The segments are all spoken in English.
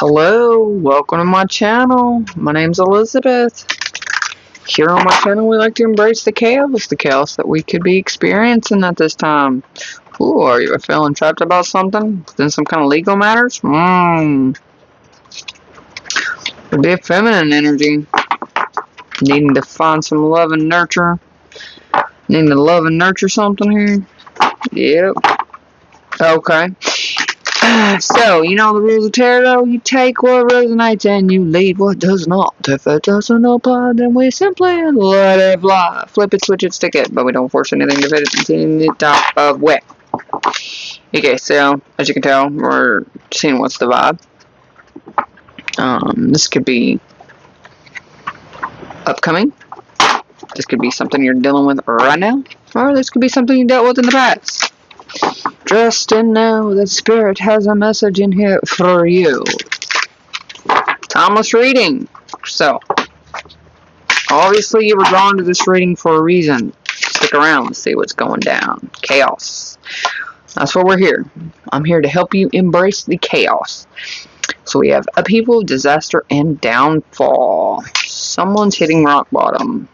Hello, welcome to my channel. My name's Elizabeth. Here on my channel, we like to embrace the chaos that we could be experiencing at this time. Ooh, are you feeling trapped about something? Within some kind of legal matters? Would be a feminine energy. Needing to find some love and nurture. Needing to love and nurture something here. Yep. Okay. So, you know the rules of tarot. You take what resonates and you leave what does not. If it doesn't apply, then we simply let it fly. Flip it, switch it, stick it. But we don't force anything to fit it in the top of wet. Okay, so, as you can tell, we're seeing what's the vibe. This could be upcoming. This could be something you're dealing with right now. Or this could be something you dealt with in the past. Trust and know that Spirit has a message in here for you. Timeless reading. So, obviously you were drawn to this reading for a reason. Stick around to see what's going down. Chaos. That's why we're here. I'm here to help you embrace the chaos. So we have upheaval, disaster, and downfall. Someone's hitting rock bottom.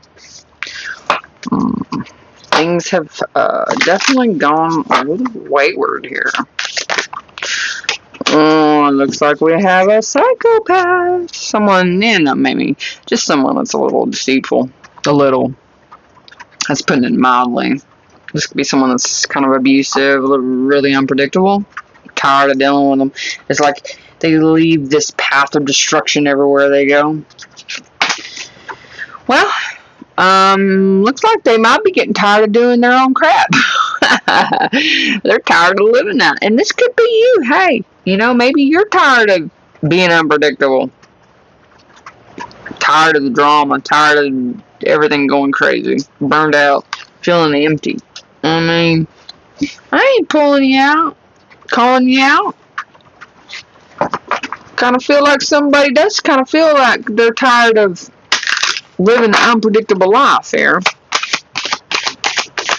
Things have definitely gone a little wayward here. Oh, it looks like we have a psychopath. Someone, maybe just someone that's a little deceitful. A little. That's putting it mildly. This could be someone that's kind of abusive, a little really unpredictable. Tired of dealing with them. It's like they leave this path of destruction everywhere they go. Well, looks like they might be getting tired of doing their own crap. They're tired of living that. And this could be you. Hey, you know, maybe you're tired of being unpredictable. Tired of the drama. Tired of everything going crazy. Burned out. Feeling empty. I mean, I ain't pulling you out. Calling you out. Kind of feel like somebody does kind of feel like they're tired of living an unpredictable life here.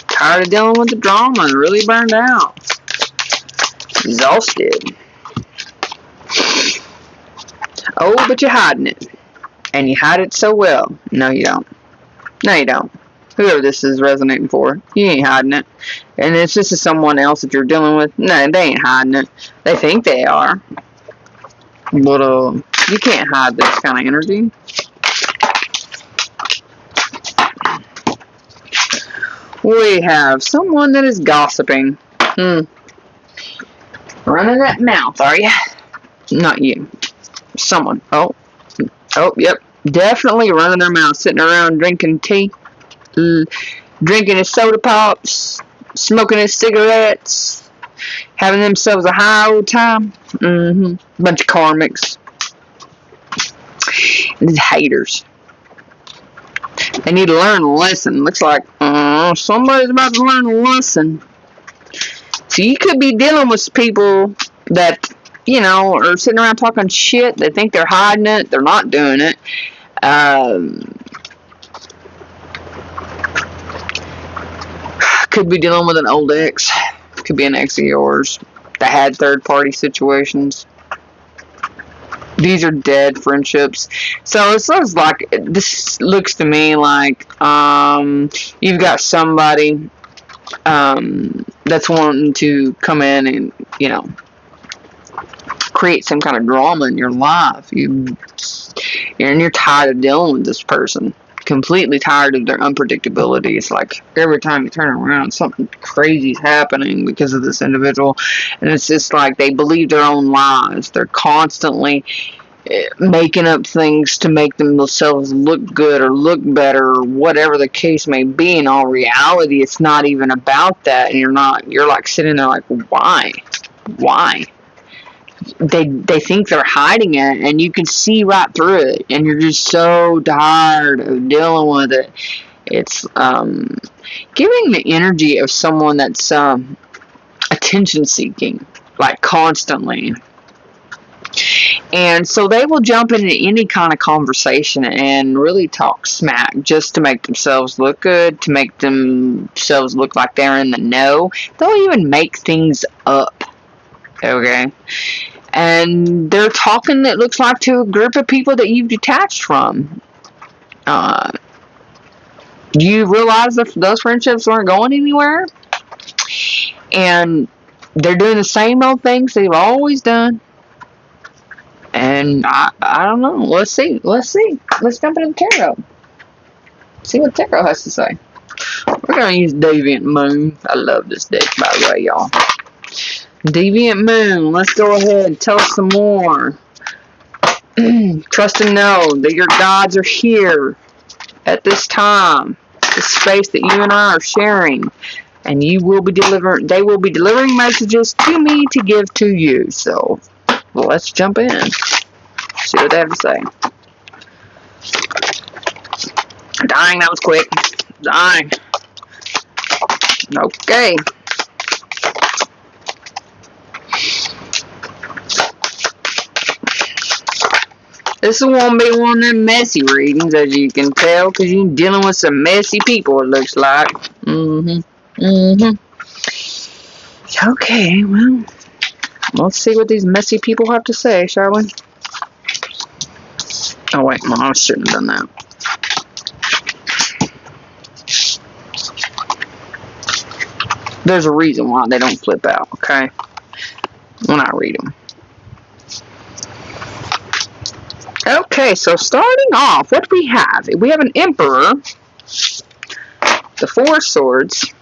Tired of dealing with the drama and really burned out. Exhausted. Oh, but you're hiding it. And you hide it so well. No, you don't. No, you don't. Whoever this is resonating for, you ain't hiding it. And if this is someone else that you're dealing with, no, they ain't hiding it. They think they are. But, you can't hide this kind of energy. We have someone that is gossiping. Running that mouth, are you? Not you. Someone. Oh, yep. Definitely running their mouth. Sitting around drinking tea. Drinking his soda pops. Smoking his cigarettes. Having themselves a high old time. Bunch of karmics. These haters. They need to learn a lesson. Looks like somebody's about to learn a lesson. So you could be dealing with people that, you know, are sitting around talking shit. They think they're hiding it. They're not doing it. Could be dealing with an old ex. Could be an ex of yours that had third-party situations. These are dead friendships. So it sounds like, this looks to me like you've got somebody that's wanting to come in and, you know, create some kind of drama in your life. And you're tired of dealing with this person. Completely tired of their unpredictability. It's like every time you turn around, something crazy is happening because of this individual. And it's just like they believe their own lies. They're constantly making up things to make themselves look good or look better or whatever the case may be. In all reality, it's not even about that. And you're like sitting there like, why? They think they're hiding it, and you can see right through it, and you're just so tired of dealing with it. It's giving the energy of someone that's attention seeking, like constantly. And so they will jump into any kind of conversation and really talk smack just to make themselves look good, to make themselves look like they're in the know. They'll even make things up. Okay? And they're talking, it looks like, to a group of people that you've detached from. You realize that those friendships aren't going anywhere, and they're doing the same old things they've always done. And I don't know. Let's see. Let's jump into the tarot. See what tarot has to say. We're going to use Deviant Moon. I love this deck, by the way, y'all. Deviant Moon. Let's go ahead and tell us some more. Trust and know that your gods are here at this time. The space that you and I are sharing. And you will be they will be delivering messages to me to give to you. So, let's jump in. See what they have to say. Dying, that was quick. Dying. Okay. This won't be one of them messy readings, as you can tell, because you're dealing with some messy people, it looks like. Okay, well, let's see what these messy people have to say, shall we? Oh, wait, well, I shouldn't have done that. There's a reason why they don't flip out, okay? When I read them. Okay, so starting off, what do we have? We have an Emperor, the Four of Swords,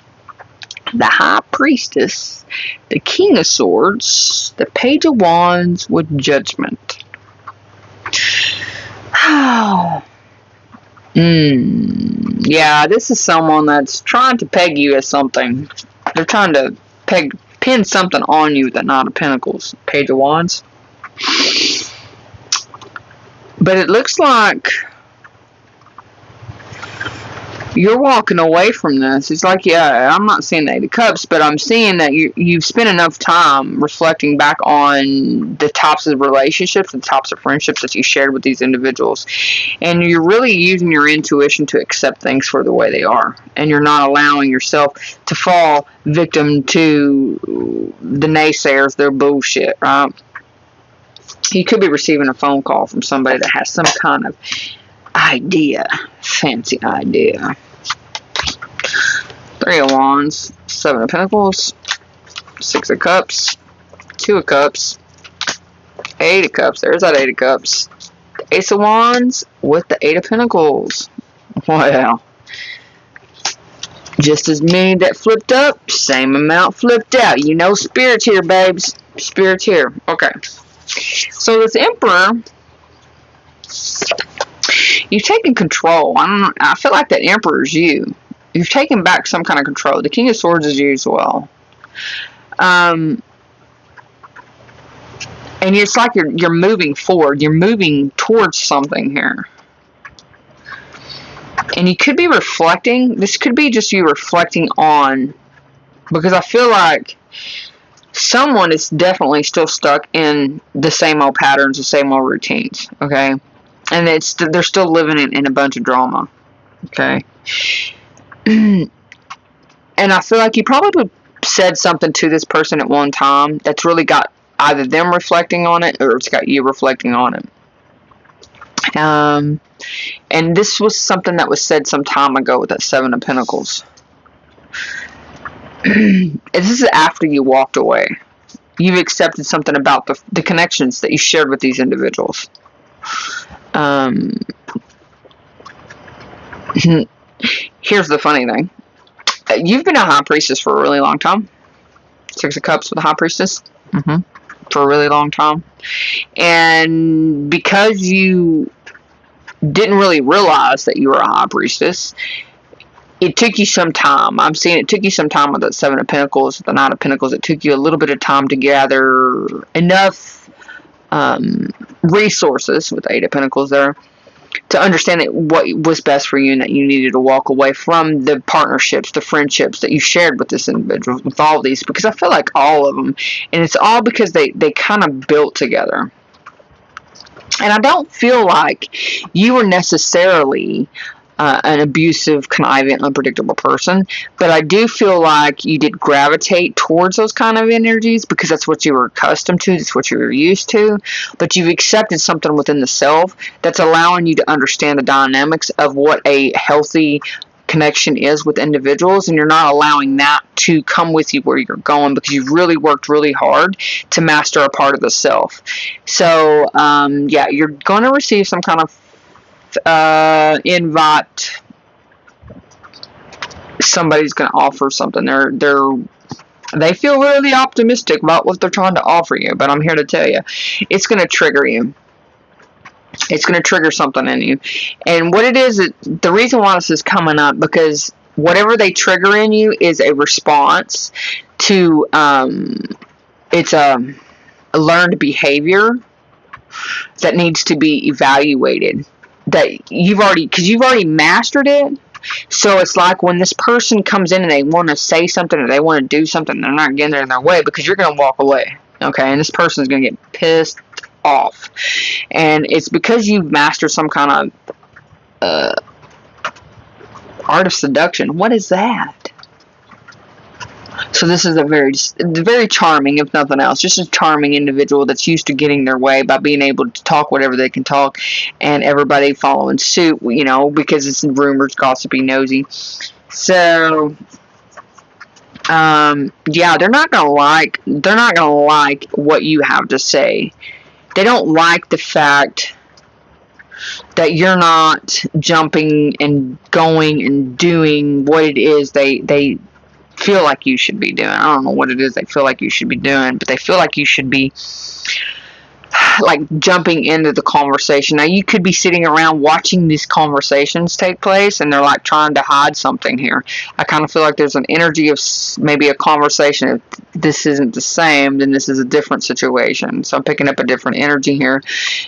the High Priestess, the King of Swords, the Page of Wands with Judgment. Yeah, this is someone that's trying to peg you as something. They're trying to pin something on you with the Knight of Pentacles, Page of Wands. But it looks like you're walking away from this. It's like, yeah, I'm not seeing the Eight of Cups, but I'm seeing that you've spent enough time reflecting back on the types of relationships, the types of friendships that you shared with these individuals. And you're really using your intuition to accept things for the way they are. And you're not allowing yourself to fall victim to the naysayers, their bullshit, right? You could be receiving a phone call from somebody that has some kind of idea, fancy idea. Three of Wands, Seven of Pentacles, Six of Cups, Two of Cups, Eight of Cups. There's that Eight of Cups. The Ace of Wands with the Eight of Pentacles. Wow. Just as many that flipped up, same amount flipped out. You know, Spirit's here, babes. Spirit's here. Okay. So this Emperor, you've taken control. I feel like that Emperor is you. You've taken back some kind of control. The King of Swords is you as well. And it's like you're moving forward. You're moving towards something here. And you could be reflecting. This could be just you reflecting on, because I feel like someone is definitely still stuck in the same old patterns, the same old routines, okay? And they're still living in a bunch of drama, okay? And I feel like you probably said something to this person at one time that's really got either them reflecting on it or it's got you reflecting on it. And this was something that was said some time ago with that Seven of Pentacles. This is after you walked away. You've accepted something about the connections that you shared with these individuals. Here's the funny thing. You've been a High Priestess for a really long time. Six of Cups with a High Priestess. For a really long time. And because you didn't really realize that you were a High Priestess, it took you some time. I'm seeing it took you some time with the Seven of Pentacles, the Nine of Pentacles. It took you a little bit of time to gather enough resources with the Eight of Pentacles there to understand that what was best for you and that you needed to walk away from the partnerships, the friendships that you shared with this individual, with all these, because I feel like all of them, and it's all because they kind of built together. And I don't feel like you were necessarily an abusive, conniving, unpredictable person. But I do feel like you did gravitate towards those kind of energies because that's what you were accustomed to, that's what you were used to. But you've accepted something within the self that's allowing you to understand the dynamics of what a healthy connection is with individuals, and you're not allowing that to come with you where you're going because you've really worked really hard to master a part of the self. So yeah, you're going to receive some kind of invite. Somebody's going to offer something. They feel really optimistic about what they're trying to offer you, but I'm here to tell you, it's going to trigger you. It's going to trigger something in you. And what it is, the reason why this is coming up, because whatever they trigger in you is a response to, it's a learned behavior that needs to be evaluated. That you've already mastered it. So it's like when this person comes in and they want to say something or they want to do something, they're not getting in their way because you're going to walk away. Okay, and this person is going to get pissed off. And it's because you've mastered some kind of art of seduction. What is that? So this is a very charming, if nothing else, just a charming individual that's used to getting their way by being able to talk whatever they can talk, and everybody following suit, you know, because it's rumors, gossipy, nosy. So yeah, they're not gonna like what you have to say. They don't like the fact that you're not jumping and going and doing what it is they feel like you should be doing. I don't know what it is they feel like you should be doing, but they feel like you should be like jumping into the conversation. Now, you could be sitting around watching these conversations take place, and they're like trying to hide something here. I kind of feel like there's an energy of maybe a conversation. If this isn't the same, then this is a different situation. So I'm picking up a different energy here,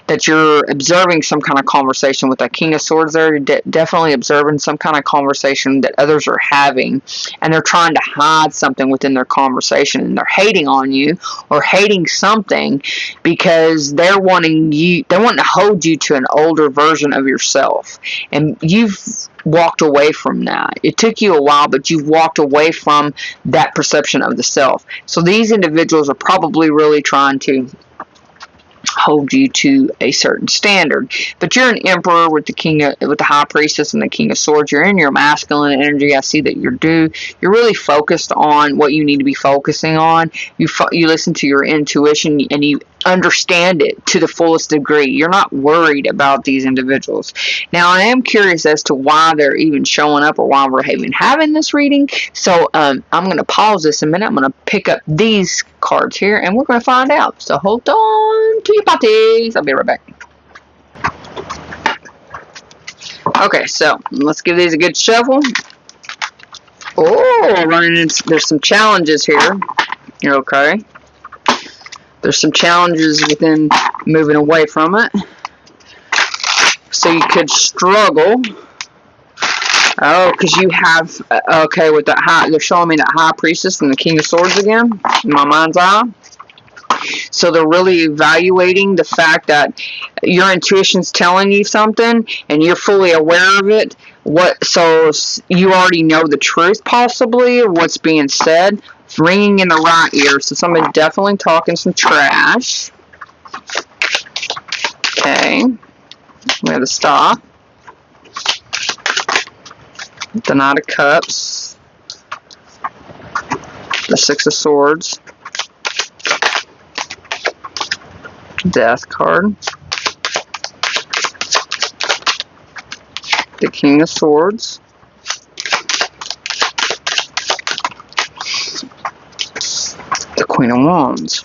that you're observing some kind of conversation with that King of Swords there. You're definitely observing some kind of conversation that others are having, and they're trying to hide something within their conversation, and they're hating on you or hating something because they're wanting to hold you to an older version of yourself, and you've walked away from that. It took you a while, but you've walked away from that perception of the self. So these individuals are probably really trying to hold you to a certain standard. But you're an emperor with the high priestess and the King of Swords. You're in your masculine energy. I see that you're really focused on what you need to be focusing on. You listen to your intuition and you understand it to the fullest degree. You're not worried about these individuals. Now, I am curious as to why they're even showing up or why we're even having this reading. So I'm going to pause this a minute. I'm going to pick up these cards here and we're going to find out. So hold on to your patties. I'll be right back. Okay, so let's give these a good shuffle. Oh, there's some challenges here. Okay. There's some challenges within moving away from it. So you could struggle. Oh, because you have, okay, with that they're showing me that High Priestess and the King of Swords again, in my mind's eye. So they're really evaluating the fact that your intuition's telling you something, and you're fully aware of it. So you already know the truth, possibly, of what's being said. It's ringing in the right ear, so somebody's definitely talking some trash. Okay. We have the Star. The Knight of Cups. The Six of Swords. Death card. The King of Swords. The Queen of Wands.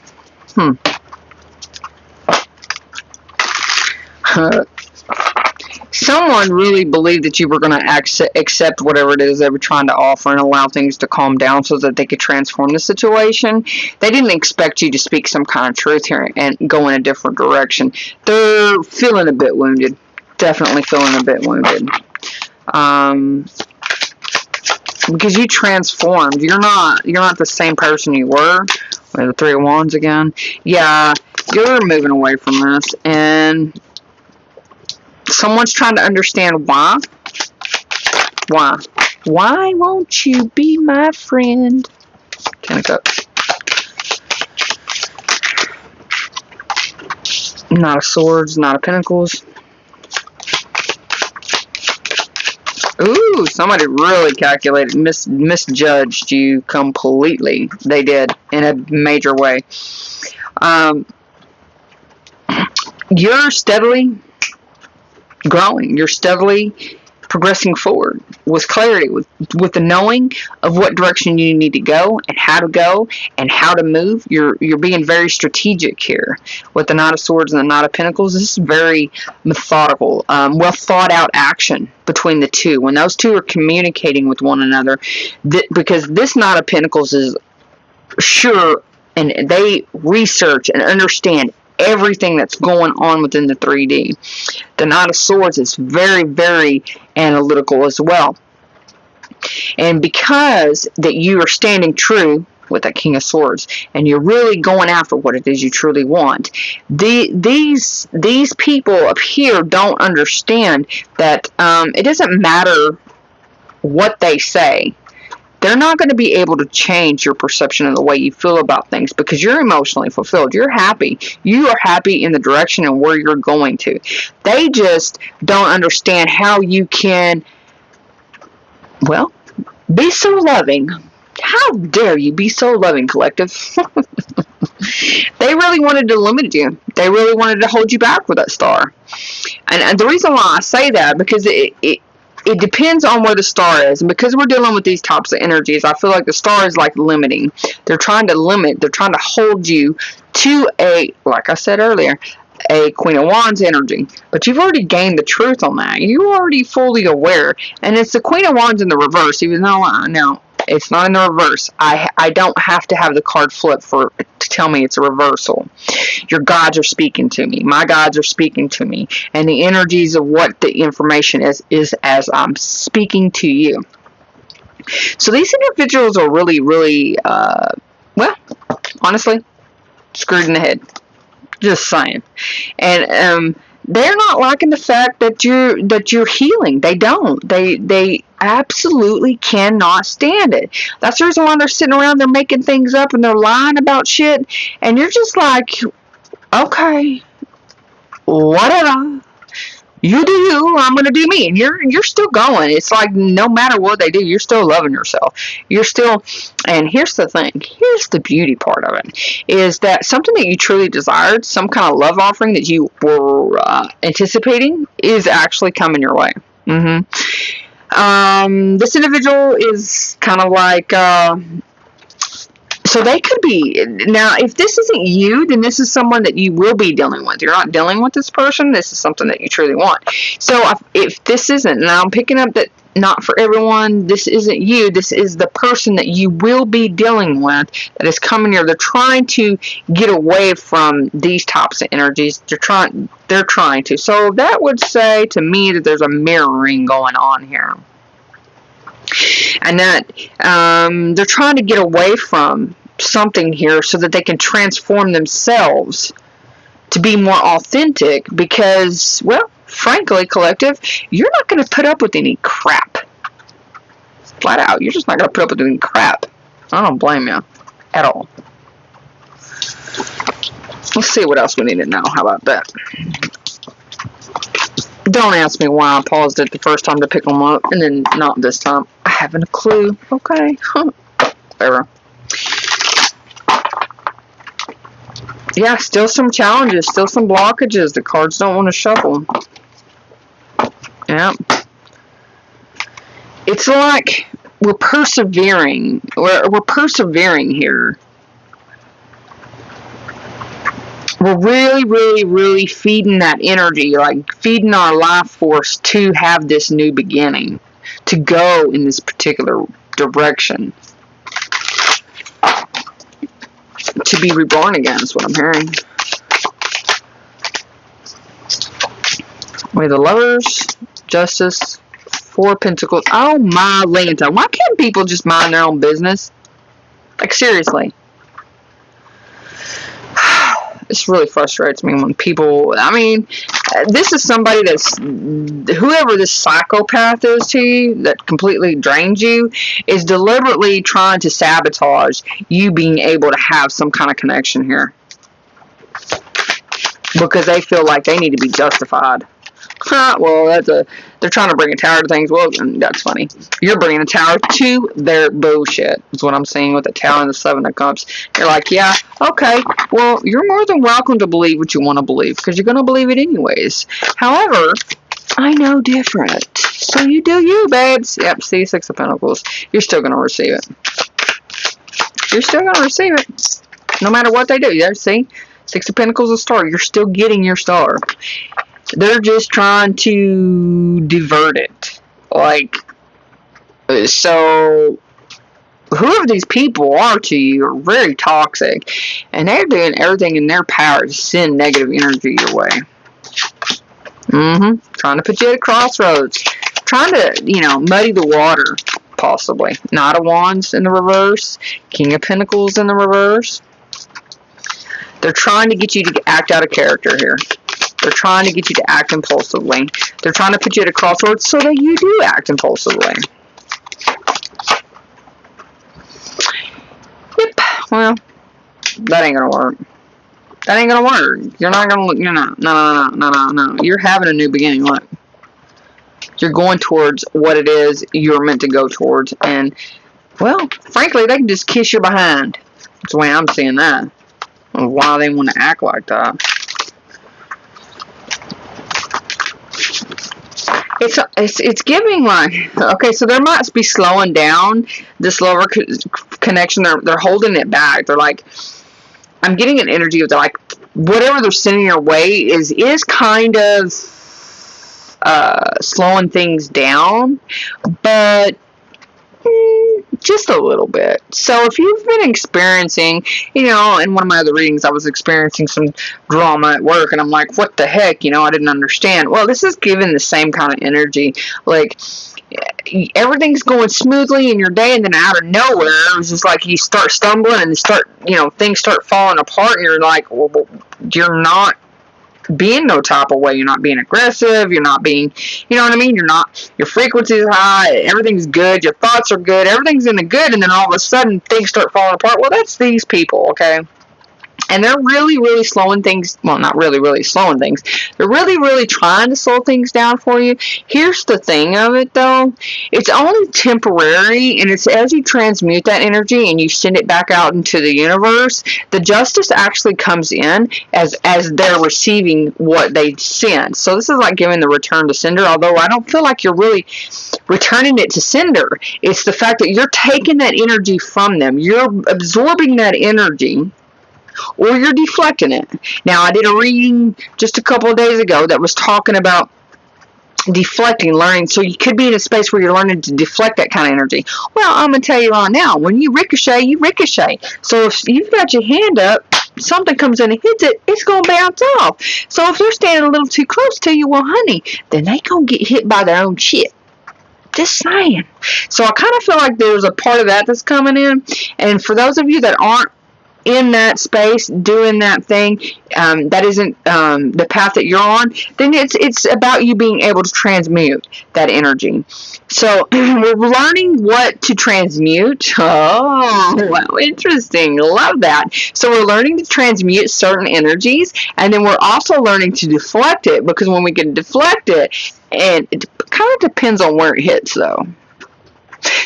Someone really believed that you were going to accept whatever it is they were trying to offer and allow things to calm down so that they could transform the situation. They didn't expect you to speak some kind of truth here and go in a different direction. They're feeling a bit wounded. Definitely feeling a bit wounded. Because you transformed. You're not the same person you were. We have the Three of Wands again. Yeah, you're moving away from this, and someone's trying to understand why. Why? Why won't you be my friend? Ten of Cups. Knight of Swords, Knight of Pentacles. Ooh, somebody really calculated, misjudged you completely. They did, in a major way. You're steadily growing. You're steadily progressing forward with clarity, with the knowing of what direction you need to go and how to move. You're being very strategic here with the Knight of Swords and the Knight of Pentacles. This is very methodical, well thought out action between the two. When those two are communicating with one another, because this Knight of Pentacles is sure, and they research and understand everything that's going on within the 3D. The Knight of Swords is very, very analytical as well. And because that you are standing true with that King of Swords, and you're really going after what it is you truly want, these people up here don't understand that it doesn't matter what they say. They're not going to be able to change your perception of the way you feel about things, because you're emotionally fulfilled. You're happy. You are happy in the direction and where you're going to. They just don't understand how you can, well, be so loving. How dare you be so loving, collective? They really wanted to limit you. They really wanted to hold you back with that star. And the reason why I say that, because it depends on where the star is. And because we're dealing with these types of energies, I feel like the star is like limiting. They're trying to limit. They're trying to hold you to a, like I said earlier, a Queen of Wands energy. But you've already gained the truth on that. You're already fully aware. And it's the Queen of Wands in the reverse, even though I know it's not in the reverse. I don't have to have the card flip to tell me it's a reversal. Your gods are speaking to me. My gods are speaking to me. And the energies of what the information is as I'm speaking to you. So these individuals are really, really, well, honestly, screwed in the head. Just saying. And they're not liking the fact that you're healing. They don't. They absolutely cannot stand it. That's the reason why they're sitting around, they're making things up and they're lying about shit. And you're just like, okay, whatever. You do you, I'm gonna do me. And you're still going. It's like no matter what they do, you're still loving yourself. You're still, and here's the thing, here's the beauty part of it, is that something that you truly desired, some kind of love offering that you were anticipating, is actually coming your way. This individual is kind of like, so they could be, now if this isn't you, then this is someone that you will be dealing with. You're not dealing with this person. This is something that you truly want. So if this isn't, now I'm picking up that not for everyone, this isn't you. This is the person that you will be dealing with that is coming here. They're trying to get away from these types of energies. They're trying to. So that would say to me that there's a mirroring going on here. And that they're trying to get away from something here so that they can transform themselves to be more authentic, because, well, frankly, collective, you're not going to put up with any crap. Flat out, you're just not going to put up with any crap. I don't blame you at all. Let's see what else we need to know. How about that? Don't ask me why I paused it the first time to pick them up and then not this time. I haven't a clue. Okay. Whatever. Yeah, still some challenges, still some blockages. The cards don't want to shuffle. Yeah. It's like we're persevering. We're persevering here. We're really, really, really feeding that energy, like feeding our life force to have this new beginning, to go in this particular direction. To be reborn again is what I'm hearing. Way the Lovers, Justice, Four Pentacles. Oh my Lanta. Why can't people just mind their own business? Like, seriously. This really frustrates me when people, I mean, this is somebody that's, whoever this psychopath is to you, that completely drains you, is deliberately trying to sabotage you being able to have some kind of connection here. Because they feel like they need to be justified. Well, they're trying to bring a tower to things. Well, that's funny. You're bringing a tower to their bullshit. Is what I'm saying with the tower and the 7 of Cups. You're like, yeah, okay. Well, you're more than welcome to believe what you want to believe, because you're going to believe it anyways. However, I know different. So you do you, babes. Yep, see, 6 of Pentacles. You're still going to receive it. You're still going to receive it. No matter what they do. Yeah, see? 6 of Pentacles, a star. You're still getting your star. They're just trying to divert it. Like, so, whoever these people are to you are very toxic. And they're doing everything in their power to send negative energy your way. Trying to put you at a crossroads. Trying to, muddy the water, possibly. Knight of Wands in the reverse. King of Pentacles in the reverse. They're trying to get you to act out of character here. They're trying to get you to act impulsively. They're trying to put you at a crossroads so that you do act impulsively. Yep. Well, that ain't gonna work. That ain't gonna work. You're not gonna look. You're not. No. You're having a new beginning. Look. You're going towards what it is you're meant to go towards. And, well, frankly, they can just kiss your behind. That's the way I'm seeing that. I don't know why they want to act like that. It's giving like, okay, so there might be slowing down this lower connection. They're holding it back. They're like, I'm getting an energy of like whatever they're sending your way is kind of slowing things down, but just a little bit. So if you've been experiencing, in one of my other readings, I was experiencing some drama at work, and I'm like, what the heck, I didn't understand. Well, this is giving the same kind of energy. Like, everything's going smoothly in your day, and then out of nowhere, it was just like you start stumbling, and things start falling apart, and you're like, well, you're not being no type of way. You're not being aggressive. You're not being, what I mean? Your frequency is high. Everything's good. Your thoughts are good. Everything's in the good. And then all of a sudden things start falling apart. Well, that's these people, okay? And they're really, really slowing things. Well, not really, really slowing things. They're really, really trying to slow things down for you. Here's the thing of it, though. It's only temporary, and it's as you transmute that energy and you send it back out into the universe, the justice actually comes in as they're receiving what they send. So this is like giving the return to sender, although I don't feel like you're really returning it to sender. It's the fact that you're taking that energy from them. You're absorbing that energy, or you're deflecting it. Now, I did a reading just a couple of days ago that was talking about deflecting, learning. So you could be in a space where you're learning to deflect that kind of energy. Well, I'm going to tell you right now, when you ricochet, you ricochet. So if you've got your hand up, something comes in and hits it, it's going to bounce off. So if they're standing a little too close to you, well, honey, then they going to get hit by their own shit. Just saying. So I kind of feel like there's a part of that that's coming in. And for those of you that aren't in that space doing that thing, that isn't the path that you're on, then it's about you being able to transmute that energy. So we're learning what to transmute. Oh, wow, interesting. Love that. So we're learning to transmute certain energies, and then we're also learning to deflect it, because when we can deflect it, and it kind of depends on where it hits, though.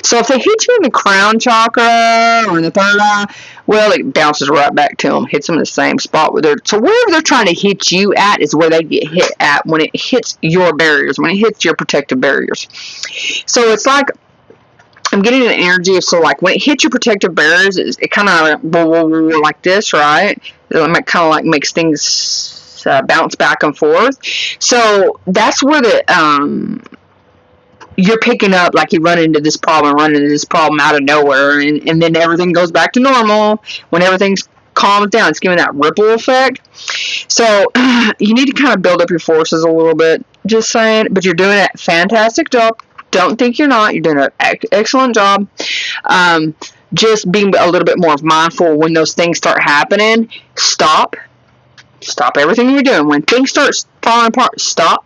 So if they hit you in the crown chakra or in the third eye, well, it bounces right back to them, hits them in the same spot. So wherever they're trying to hit you at is where they get hit at when it hits your barriers, when it hits your protective barriers. So it's like, I'm getting an energy of, so like when it hits your protective barriers, it kind of like this, right? It kind of like makes things bounce back and forth. So that's where you're picking up, like you run into this problem out of nowhere, and then everything goes back to normal when everything's calms down. It's giving that ripple effect. So you need to kind of build up your forces a little bit, just saying, but you're doing a fantastic job. Don't think you're not. You're doing an excellent job. Just being a little bit more mindful when those things start happening. Stop. Stop everything you're doing. When things start falling apart, stop.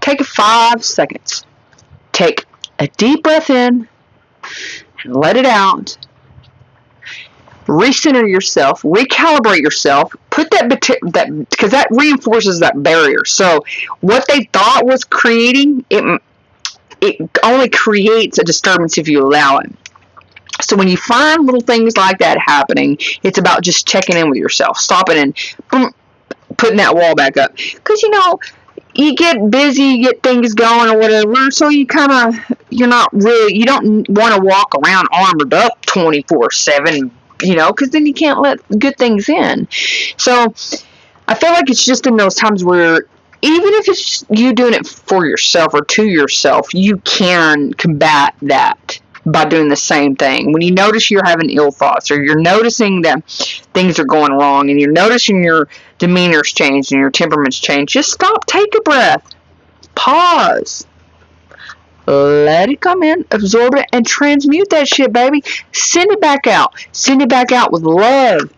Take 5 seconds. Take a deep breath in and let it out. Recenter yourself, recalibrate yourself, put that because that reinforces that barrier. So what they thought was creating, it only creates a disturbance if you allow it. So when you find little things like that happening, it's about just checking in with yourself, stopping and boom, putting that wall back up. Because, you know, you get busy, you get things going or whatever, so you don't want to walk around armored up 24/7, you know, because then you can't let good things in. So I feel like it's just in those times where even if it's you doing it for yourself or to yourself, you can combat that by doing the same thing. When you notice you're having ill thoughts, or you're noticing that things are going wrong, and you're noticing your demeanor's changed and your temperament's changed, just stop, take a breath, pause, let it come in, absorb it, and transmute that shit, baby. Send it back out. Send it back out with love.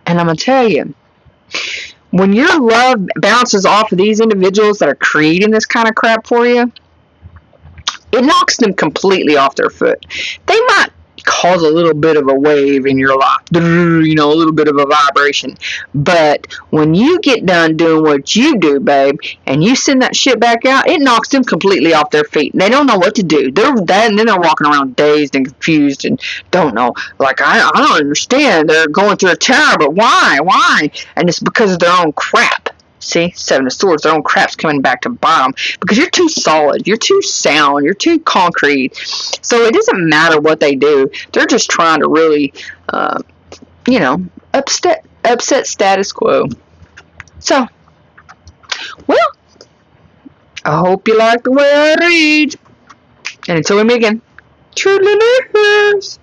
And I'm going to tell you, when your love bounces off of these individuals that are creating this kind of crap for you, it knocks them completely off their foot. They might cause a little bit of a wave in your life, you know, a little bit of a vibration. But when you get done doing what you do, babe, and you send that shit back out, it knocks them completely off their feet. They don't know what to do. And then they're walking around dazed and confused and don't know. Like, I don't understand. They're going through a terror, but why? Why? And it's because of their own crap. See, 7 of Swords, their own crap's coming back to bottom because you're too solid, you're too sound, you're too concrete. So it doesn't matter what they do. They're just trying to really, you know, upset status quo. So, well, I hope you like the way I read. And until we meet again, toodaloo.